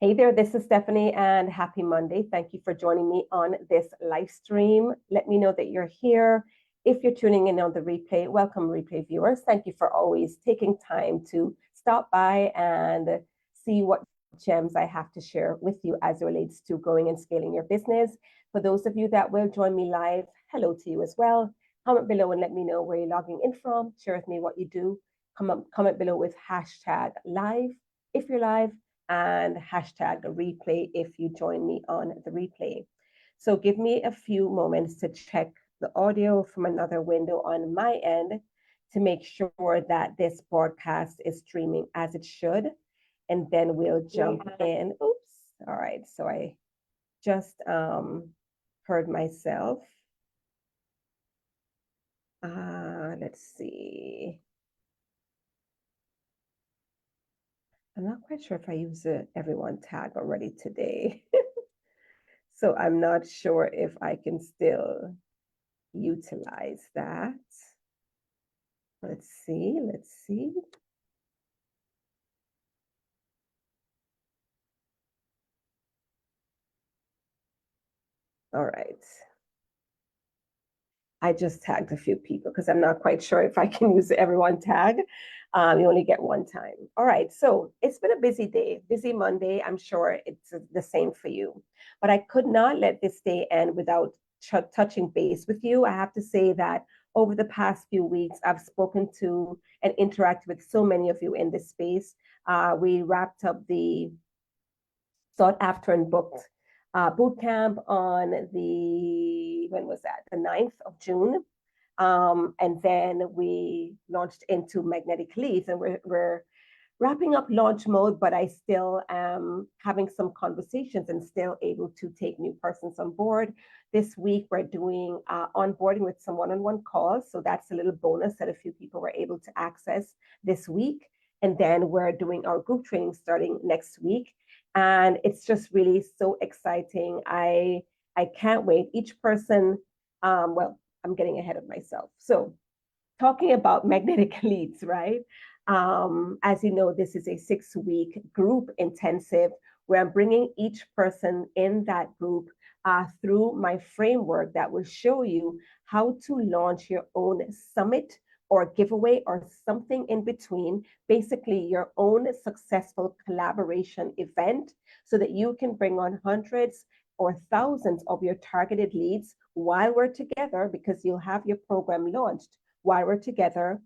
Hey there, this is Stephanie and happy Monday. Thank you for joining me on this live stream. Let me know that you're here. If you're tuning in on the replay, welcome replay viewers. Thank you for always taking time to stop by and see what gems I have to share with you as it relates to growing and scaling your business. For those of you that will join me live, hello to you as well. Comment below and let me know where you're logging in from. Share with me what you do. Comment below with hashtag live if you're live, and hashtag replay if you join me on the replay. So give me a few moments to check the audio from another window on my end to make sure that this broadcast is streaming as it should. And then we'll jump in. Oops. All right. So I just heard myself. Let's see. I'm not quite sure if I use the everyone tag already today. So I'm not sure if I can still utilize that. Let's see. All right. I just tagged a few people because I'm not quite sure if I can use the everyone tag. You only get one time. All right, so it's been a busy day, busy Monday. I'm sure it's the same for you. But I could not let this day end without touching base with you. I have to say that over the past few weeks, I've spoken to and interacted with so many of you in this space. We wrapped up the sought after and booked boot camp on when was that? The 9th of June. And then we launched into Magnetic Leads, and we're wrapping up launch mode, but I still am having some conversations and still able to take new persons on board. This week, we're doing onboarding with some one-on-one calls. So that's a little bonus that a few people were able to access this week. And then we're doing our group training starting next week. And it's just really so exciting. I can't wait. Each person, well, I'm getting ahead of myself. So talking about Magnetic Leads, right? As you know, this is a 6-week group intensive where I'm bringing each person in that group through my framework that will show you how to launch your own summit or giveaway or something in between, basically your own successful collaboration event so that you can bring on hundreds or thousands of your targeted leads while we're together, because you'll have your program launched while we're together,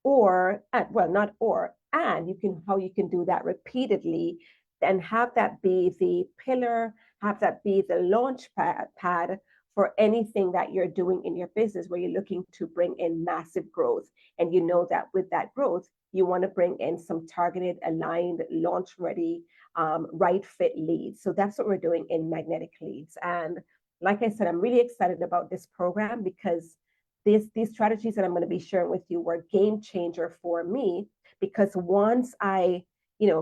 or well, not or, and how you can do that repeatedly and have that be the pillar, have that be the launch pad for anything that you're doing in your business where you're looking to bring in massive growth. And you know that with that growth, you want to bring in some targeted, aligned, launch ready, right fit leads. So that's what we're doing in Magnetic Leads. And like I said, I'm really excited about this program because these strategies that I'm going to be sharing with you were a game changer for me, because once I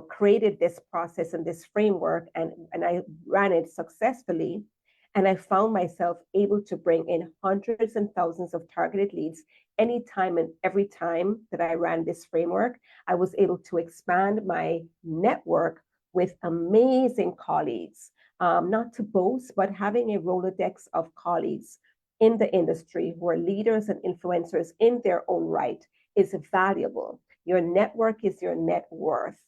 created this process and this framework and I ran it successfully, and I found myself able to bring in hundreds and thousands of targeted leads anytime and every time that I ran this framework. I was able to expand my network with amazing colleagues, not to boast, but having a Rolodex of colleagues in the industry who are leaders and influencers in their own right is valuable. Your network is your net worth.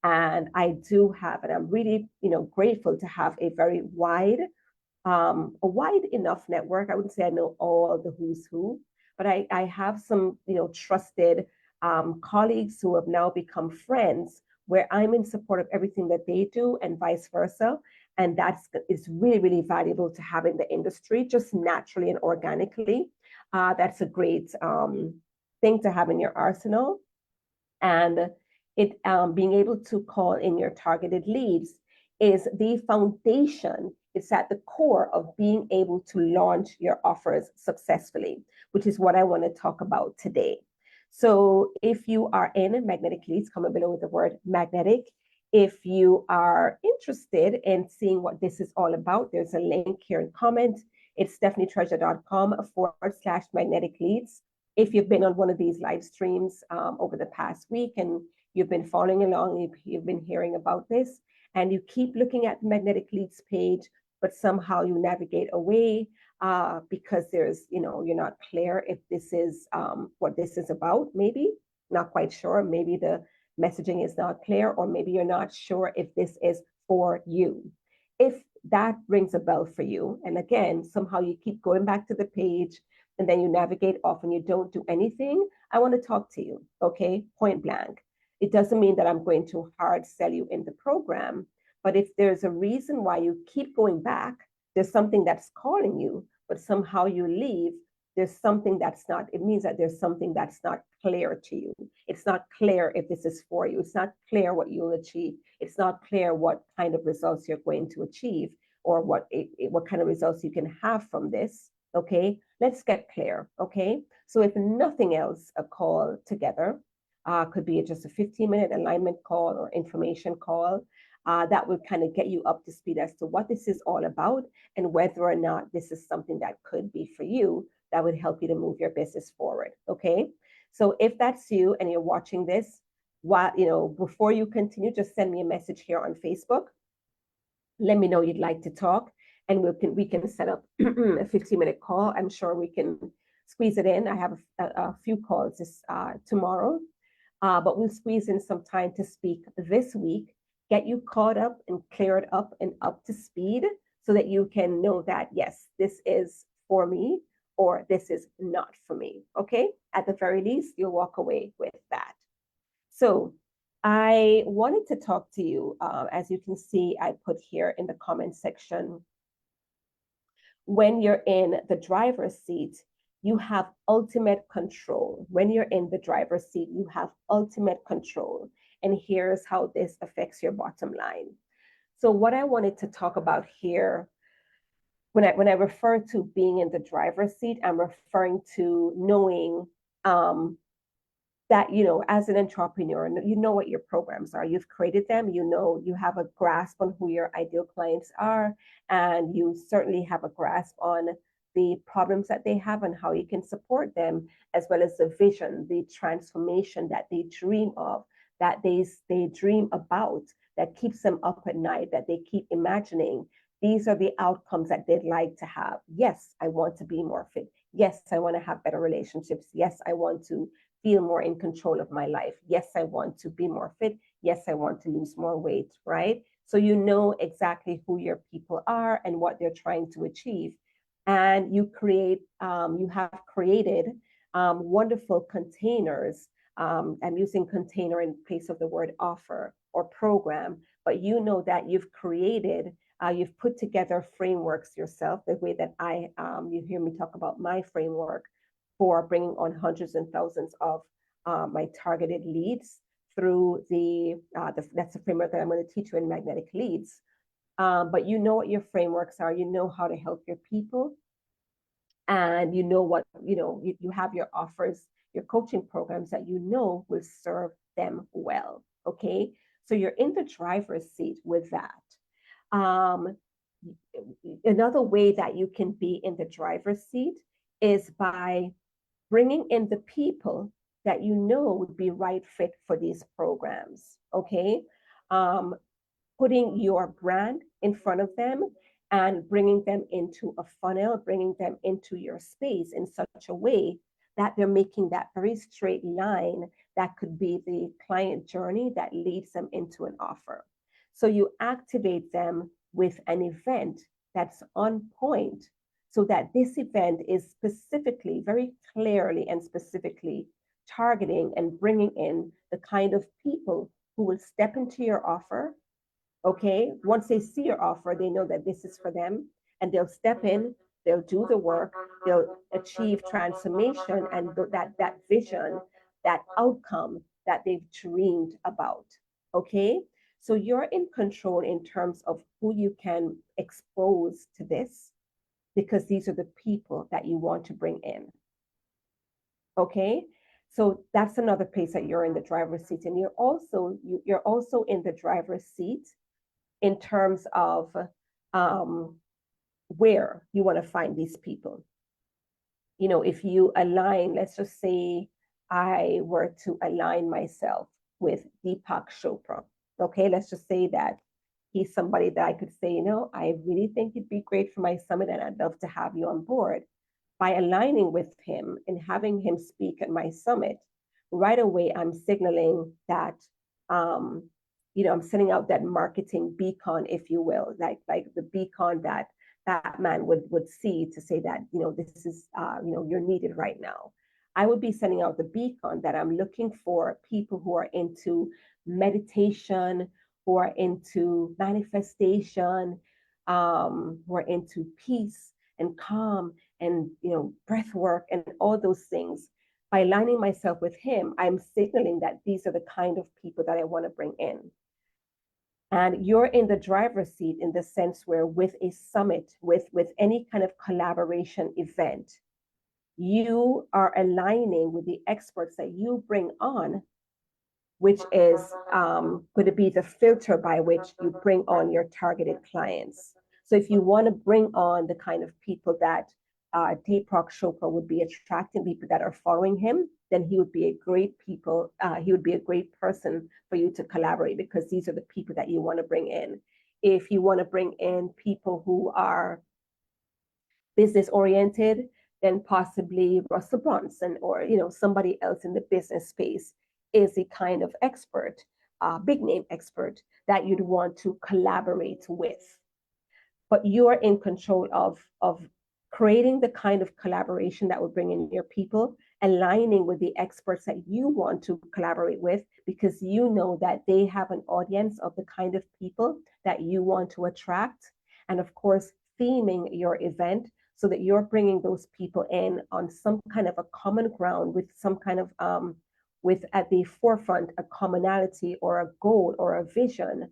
And I do have, and I'm really, grateful to have a very wide enough network. I wouldn't say I know all the who's who, but I have some, trusted colleagues who have now become friends where I'm in support of everything that they do and vice versa. And is really, really valuable to have in the industry, just naturally and organically. That's a great thing to have in your arsenal. And it being able to call in your targeted leads is the foundation. It's at the core of being able to launch your offers successfully, which is what I want to talk about today. So if you are in Magnetic Leads, comment below with the word magnetic. If you are interested in seeing what this is all about, there's a link here in comment. It's stephanietreasure.com/magnetic leads. If you've been on one of these live streams over the past week and you've been following along, you've been hearing about this, and you keep looking at the magnetic leads page, but somehow you navigate away because there's, you're not clear if this is what this is about, maybe not quite sure. Maybe the messaging is not clear, or maybe you're not sure if this is for you. If that rings a bell for you, and again, somehow you keep going back to the page and then you navigate off and you don't do anything, I want to talk to you, okay? Point blank. It doesn't mean that I'm going to hard sell you in the program, but if there's a reason why you keep going back, there's something that's calling you, but somehow you leave, there's something that's not, it means that there's something that's not clear to you. It's not clear if this is for you. It's not clear what you'll achieve. It's not clear what kind of results you're going to achieve, or what kind of results you can have from this. Okay, let's get clear. Okay, so if nothing else, a call together could be just a 15-minute alignment call or information call. That would kind of get you up to speed as to what this is all about and whether or not this is something that could be for you, that would help you to move your business forward. Okay, so if that's you and you're watching this, before you continue, just send me a message here on Facebook. Let me know you'd like to talk, and we can set up a 15-minute call. I'm sure we can squeeze it in. I have a few calls this tomorrow, but we'll squeeze in some time to speak this week, get you caught up and cleared up and up to speed, so that you can know that, yes, this is for me, or this is not for me. Okay, at the very least, you'll walk away with that. So I wanted to talk to you, as you can see, I put here in the comment section, when you're in the driver's seat, you have ultimate control. When you're in the driver's seat, you have ultimate control. And here's how this affects your bottom line. So what I wanted to talk about here, when I refer to being in the driver's seat, I'm referring to knowing that, as an entrepreneur, you know what your programs are. You've created them, you have a grasp on who your ideal clients are, and you certainly have a grasp on the problems that they have and how you can support them, as well as the vision, the transformation that they dream of, that they dream about, that keeps them up at night, that they keep imagining. These are the outcomes that they'd like to have. Yes, I want to be more fit. Yes, I want to have better relationships. Yes, I want to feel more in control of my life. Yes, I want to be more fit. Yes, I want to lose more weight, right? So you know exactly who your people are and what they're trying to achieve. And you have created wonderful containers. I'm using container in place of the word offer or program, but you know that you've created, you've put together frameworks yourself, the way that you hear me talk about my framework for bringing on hundreds and thousands of my targeted leads through that's the framework that I'm going to teach you in Magnetic Leads. But you know what your frameworks are, you know how to help your people, and you know what, you have your offers, your coaching programs that you know will serve them well. Okay, so you're in the driver's seat with that. Another way that you can be in the driver's seat is by bringing in the people that you know would be right fit for these programs. Okay, putting your brand in front of them and bringing them into a funnel, bringing them into your space in such a way that they're making that very straight line that could be the client journey that leads them into an offer. So you activate them with an event that's on point, so that this event is specifically, very clearly and specifically targeting and bringing in the kind of people who will step into your offer. Okay, once they see your offer, they know that this is for them, and they'll step in, they'll do the work, they'll achieve transformation and that vision, that outcome that they've dreamed about. Okay, so you're in control in terms of who you can expose to this, because these are the people that you want to bring in. Okay, so that's another place that you're in the driver's seat, and you're also in the driver's seat in terms of where you want to find these people. If you align, let's just say I were to align myself with Deepak Chopra. Okay, let's just say that He's somebody that I could say, I really think you'd be great for my summit and I'd love to have you on board. By aligning with him and having him speak at my summit, right away I'm signaling that, I'm sending out that marketing beacon, if you will, like the beacon that that man would see to say that, this is, you're needed right now. I would be sending out the beacon that I'm looking for people who are into meditation, who are into manifestation, who are into peace and calm and breath work and all those things. By aligning myself with him, I'm signaling that these are the kind of people that I want to bring in. And you're in the driver's seat in the sense where with a summit, with any kind of collaboration event, you are aligning with the experts that you bring on, which is going to be the filter by which you bring on your targeted clients. So if you want to bring on the kind of people that Deepak Chopra would be attracting, people that are following him, then he would be a great person for you to collaborate, because these are the people that you want to bring in. If you want to bring in people who are business oriented, then possibly Russell Brunson or somebody else in the business space is the kind of expert, big name expert that you'd want to collaborate with. But you're in control of creating the kind of collaboration that will bring in your people, aligning with the experts that you want to collaborate with, because you know that they have an audience of the kind of people that you want to attract. And of course, theming your event so that you're bringing those people in on some kind of a common ground with some kind of, with at the forefront, a commonality or a goal or a vision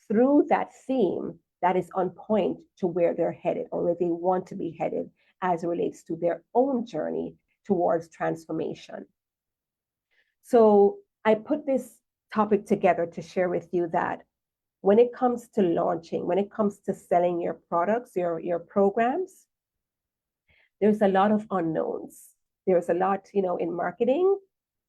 through that theme that is on point to where they're headed or where they want to be headed as it relates to their own journey towards transformation. So I put this topic together to share with you that when it comes to launching, when it comes to selling your products, your programs, there's a lot of unknowns. There's a lot, in marketing,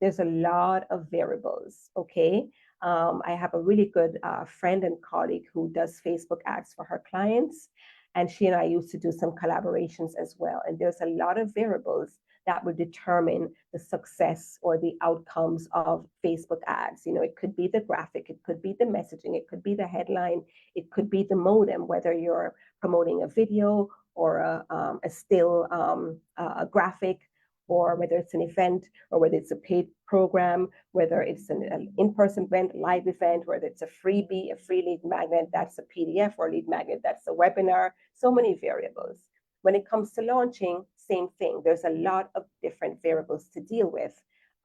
there's a lot of variables, okay? I have a really good friend and colleague who does Facebook ads for her clients, and she and I used to do some collaborations as well. And there's a lot of variables that would determine the success or the outcomes of Facebook ads. It could be the graphic, it could be the messaging, it could be the headline, it could be the modem, whether you're promoting a video or a still a graphic, or whether it's an event, or whether it's a paid program, whether it's an in-person event, live event, whether it's a freebie, a free lead magnet, that's a PDF, or lead magnet, that's a webinar, so many variables. When it comes to launching, same thing. There's a lot of different variables to deal with.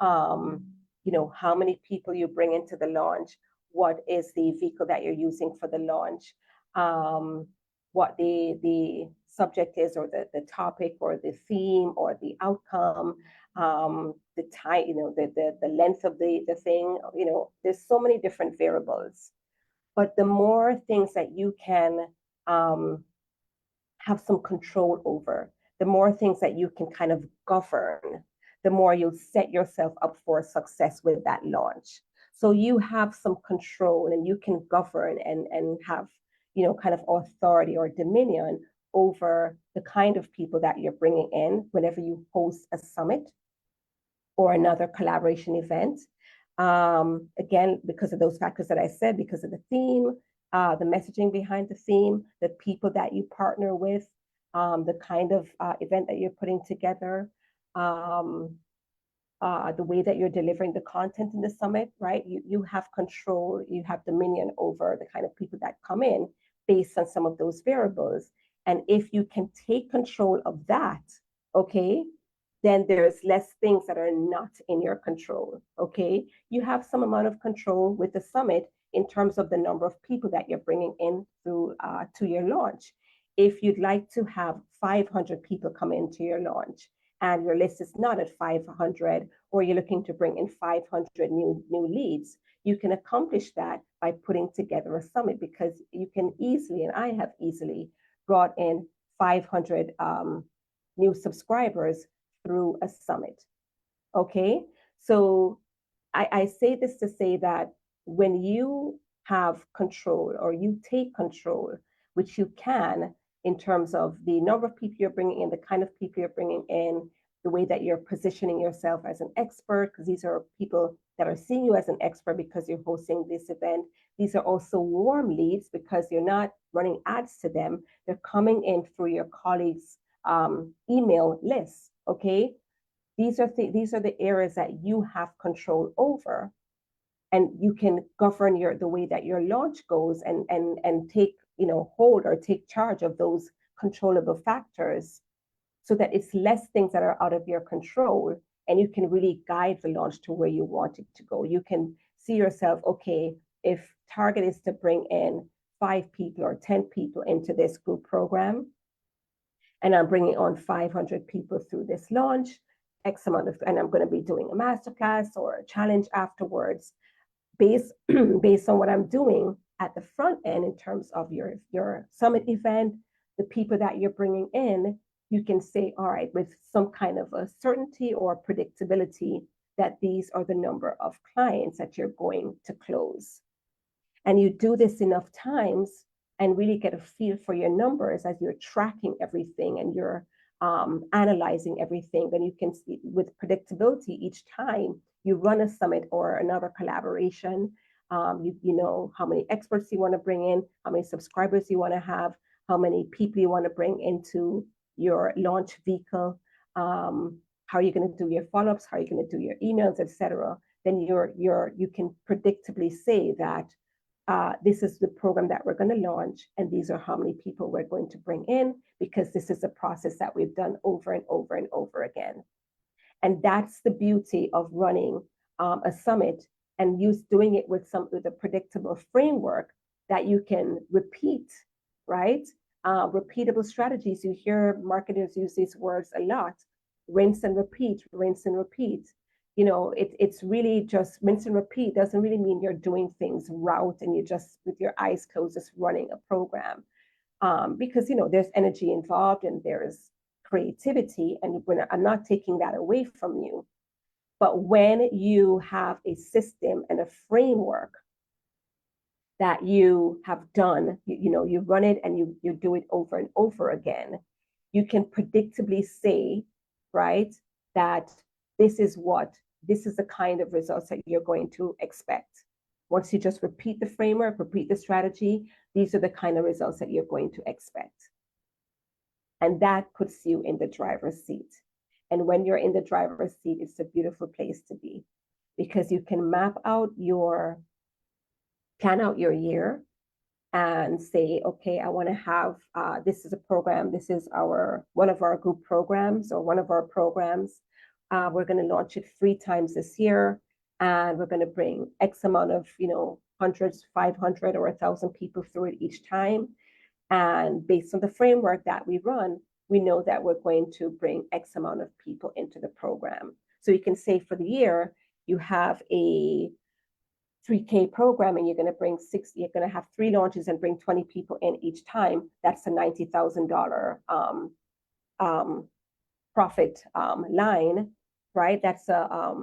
How many people you bring into the launch, what is the vehicle that you're using for the launch, what the subject is, or the topic, or the theme, or the outcome, the time, the length of the thing. There's so many different variables. But the more things that you can have some control over, the more things that you can kind of govern, the more you'll set yourself up for success with that launch. So you have some control and you can govern and have, kind of authority or dominion over the kind of people that you're bringing in whenever you host a summit or another collaboration event. Again, because of those factors that I said, because of the theme, the messaging behind the theme, the people that you partner with, the kind of event that you're putting together, the way that you're delivering the content in the summit, right? You have control, you have dominion over the kind of people that come in based on some of those variables. And if you can take control of that, okay, then there's less things that are not in your control, okay? You have some amount of control with the summit in terms of the number of people that you're bringing in through to your launch. If you'd like to have 500 people come into your launch and your list is not at 500, or you're looking to bring in 500 new leads, you can accomplish that by putting together a summit, because you can easily, and I have easily, brought in 500 new subscribers through a summit. Okay, so I say this to say that when you have control, or you take control, which you can, in terms of the number of people you're bringing in, the kind of people you're bringing in, the way that you're positioning yourself as an expert, because these are people that are seeing you as an expert because you're hosting this event. These are also warm leads because you're not running ads to them. They're coming in through your colleagues' email lists, okay? These are the areas that you have control over, and you can govern the way that your launch goes, and take hold or take charge of those controllable factors, so that it's less things that are out of your control, and you can really guide the launch to where you want it to go. You can see yourself, okay, if target is to bring in 5 people or 10 people into this group program, and I'm bringing on 500 people through this launch, X amount of, and I'm going to be doing a masterclass or a challenge afterwards, based on what I'm doing at the front end in terms of your summit event, the people that you're bringing in, you can say, all right, with some kind of a certainty or predictability, that these are the number of clients that you're going to close. And you do this enough times and really get a feel for your numbers as you're tracking everything and you're analyzing everything. Then you can see with predictability each time you run a summit or another collaboration, you know how many experts you want to bring in, how many subscribers you want to have, how many people you want to bring into your launch vehicle, how are you going to do your follow-ups, how are you going to do your emails, etc. Then you can predictably say that this is the program that we're going to launch, and these are how many people we're going to bring in, because this is a process that we've done over and over and over again. And that's the beauty of running a summit and doing it with a predictable framework that you can repeat, right? Repeatable strategies. You hear marketers use these words a lot: rinse and repeat, rinse and repeat. You know, it's really just rinse and repeat. Doesn't really mean you're doing things route and you're just with your eyes closed just running a program, because there's energy involved and there's creativity, and I'm not taking that away from you. But when you have a system and a framework that you have done, you run it and you do it over and over again, you can predictably say, right, that this is the kind of results that you're going to expect. Once you just repeat the framework, repeat the strategy, these are the kind of results that you're going to expect. And that puts you in the driver's seat. And when you're in the driver's seat, it's a beautiful place to be, because you can plan out your year and say, okay, I want to have, this is a program, this is one of our group programs or one of our programs. We're going to launch it 3 times this year, and we're going to bring X amount of, hundreds, 500 or 1,000 people through it each time. And based on the framework that we run, we know that we're going to bring X amount of people into the program. So you can say for the year, you have a 3K program and you're going to have 3 launches and bring 20 people in each time. That's a $90,000 profit line, right? That's a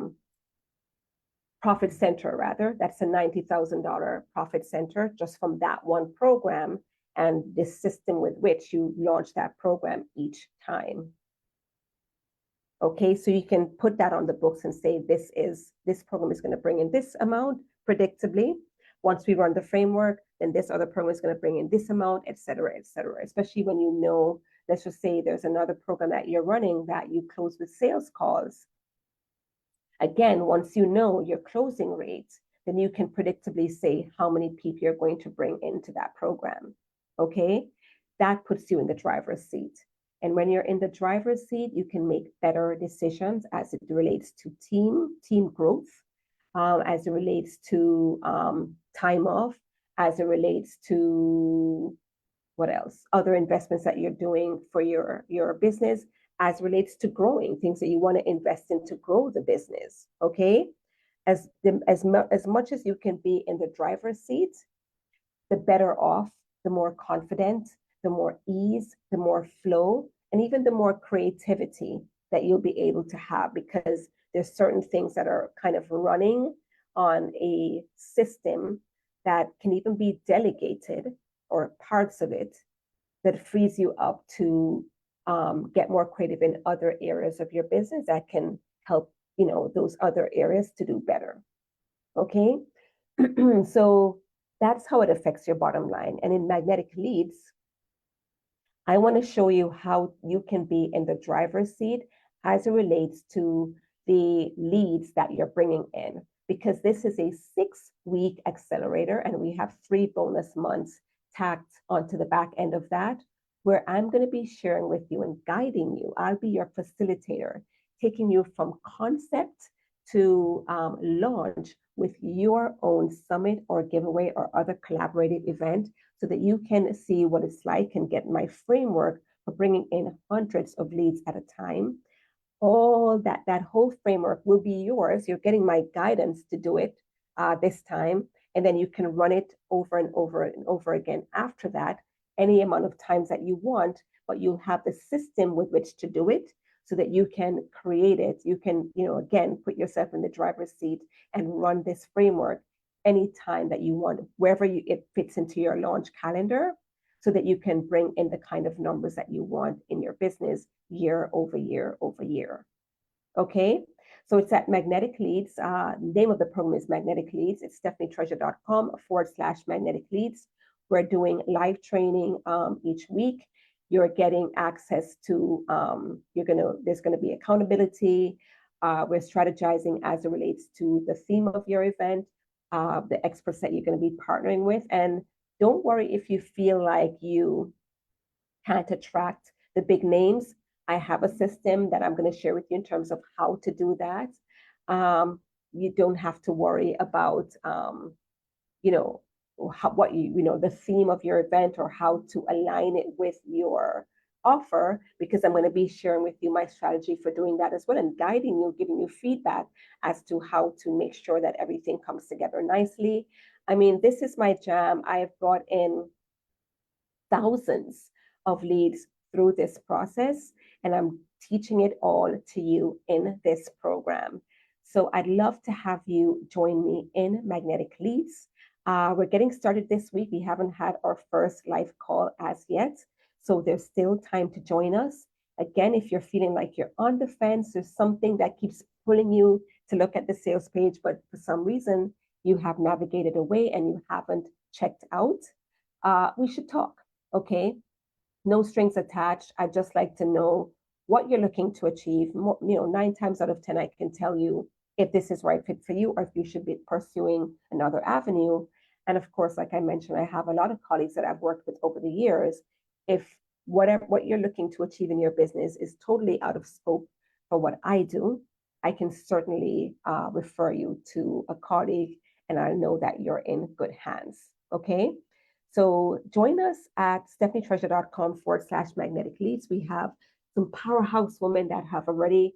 profit center, rather. That's a $90,000 profit center just from that one program and this system with which you launch that program each time. Okay, so you can put that on the books and say, this program is going to bring in this amount predictably. Once we run the framework, then this other program is going to bring in this amount, et cetera, especially when let's just say there's another program that you're running that you close with sales calls. Again, once you know your closing rate, then you can predictably say how many people you're going to bring into that program. Okay, that puts you in the driver's seat. And when you're in the driver's seat, you can make better decisions as it relates to team growth, as it relates to time off, as it relates to what else? Other investments that you're doing for your business, as relates to growing, things that you want to invest in to grow the business. Okay, as much as you can be in the driver's seat, the better off, the more confident, the more ease, the more flow, and even the more creativity that you'll be able to have, because there's certain things that are kind of running on a system that can even be delegated, or parts of it that frees you up to get more creative in other areas of your business that can help, those other areas to do better. Okay. So that's how it affects your bottom line. And in Magnetic Leads, I want to show you how you can be in the driver's seat as it relates to the leads that you're bringing in, because this is a 6-week accelerator and we have 3 bonus months tacked onto the back end of that, where I'm going to be sharing with you and guiding you. I'll be your facilitator, taking you from concept to launch with your own summit or giveaway or other collaborative event, so that you can see what it's like and get my framework for bringing in hundreds of leads at a time. All that whole framework will be yours. You're getting my guidance to do it this time, and then you can run it over and over and over again after that, any amount of times that you want, but you'll have the system with which to do it so that you can create it. You can, again, put yourself in the driver's seat and run this framework anytime that you want, wherever it fits into your launch calendar, so that you can bring in the kind of numbers that you want in your business year over year over year. Okay, so it's at Magnetic Leads. Name of the program is Magnetic Leads. It's stephanietreasure.com/magnetic leads. We're doing live training each week. You're getting access to, there's going to be accountability. We're strategizing as it relates to the theme of your event, the experts that you're going to be partnering with. And don't worry if you feel like you can't attract the big names. I have a system that I'm going to share with you in terms of how to do that. You don't have to worry about, the theme of your event or how to align it with your offer, because I'm going to be sharing with you my strategy for doing that as well, and guiding you, giving you feedback as to how to make sure that everything comes together nicely. I mean, this is my jam. I have brought in thousands of leads through this process, and I'm teaching it all to you in this program. So I'd love to have you join me in Magnetic Leads. We're getting started this week. We haven't had our first live call as yet, so there's still time to join us. Again, if you're feeling like you're on the fence, there's something that keeps pulling you to look at the sales page, but for some reason you have navigated away and you haven't checked out, we should talk, okay? No strings attached. I'd just like to know what you're looking to achieve. 9 times out of 10, I can tell you if this is right fit for you or if you should be pursuing another avenue. And of course, like I mentioned, I have a lot of colleagues that I've worked with over the years. If what you're looking to achieve in your business is totally out of scope for what I do, I can certainly refer you to a colleague, and I know that you're in good hands. Okay. So join us at stephanietreasure.com/magnetic leads. We have some powerhouse women that have already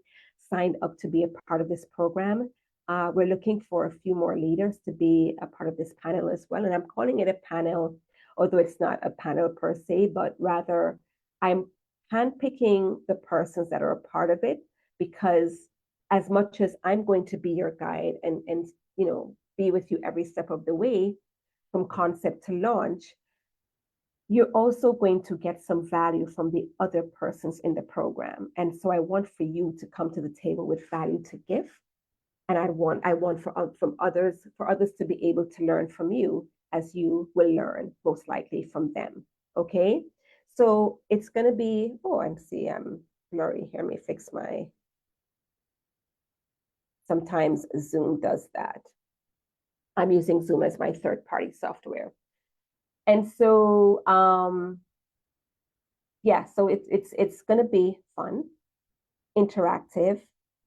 signed up to be a part of this program. We're looking for a few more leaders to be a part of this panel as well. And I'm calling it a panel, although it's not a panel per se, but rather I'm handpicking the persons that are a part of it, because as much as I'm going to be your guide and be with you every step of the way, from concept to launch, you're also going to get some value from the other persons in the program. And so I want for you to come to the table with value to give. And I want for others to be able to learn from you, as you will learn most likely from them. Okay. So it's going to be, I'm blurry here. Let me fix sometimes Zoom does that. I'm using Zoom as my third-party software. And so, so it's going to be fun, interactive,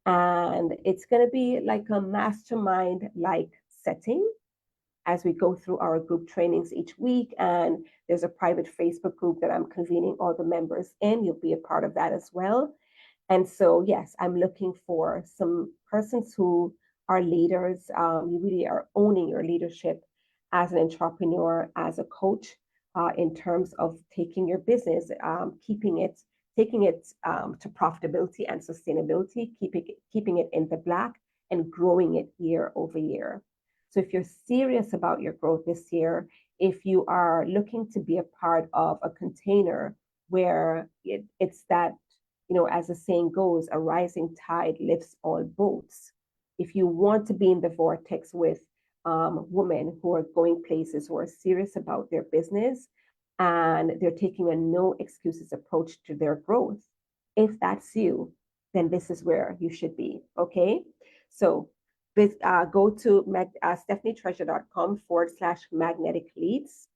and it's going to be like a mastermind-like setting as we go through our group trainings each week. And there's a private Facebook group that I'm convening all the members in. You'll be a part of that as well. And so, yes, I'm looking for some persons who are leaders. You really are owning your leadership as an entrepreneur, as a coach, in terms of taking your business, taking it to profitability and sustainability, keeping it in the black and growing it year over year. So if you're serious about your growth this year, if you are looking to be a part of a container where it's that, as the saying goes, a rising tide lifts all boats. If you want to be in the vortex with women who are going places, who are serious about their business, and they're taking a no excuses approach to their growth, if that's you, then this is where you should be. Okay. So go to stephanietreasure.com/magnetic leads.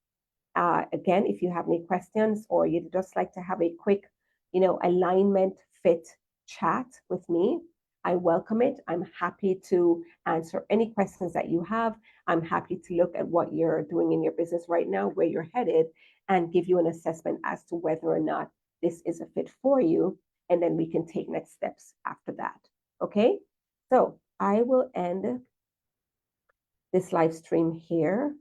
Again, if you have any questions or you'd just like to have a quick, alignment fit chat with me, I welcome it. I'm happy to answer any questions that you have. I'm happy to look at what you're doing in your business right now, where you're headed, and give you an assessment as to whether or not this is a fit for you. And then we can take next steps after that. Okay? So I will end this live stream here.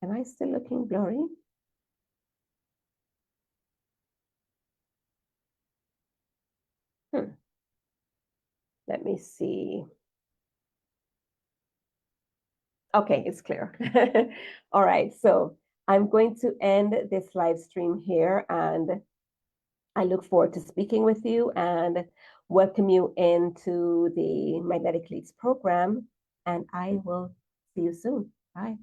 Am I still looking blurry? Let me see. Okay, it's clear. All right, so I'm going to end this live stream here, and I look forward to speaking with you and welcome you into the Magnetic Leads program, and I will see you soon. Bye.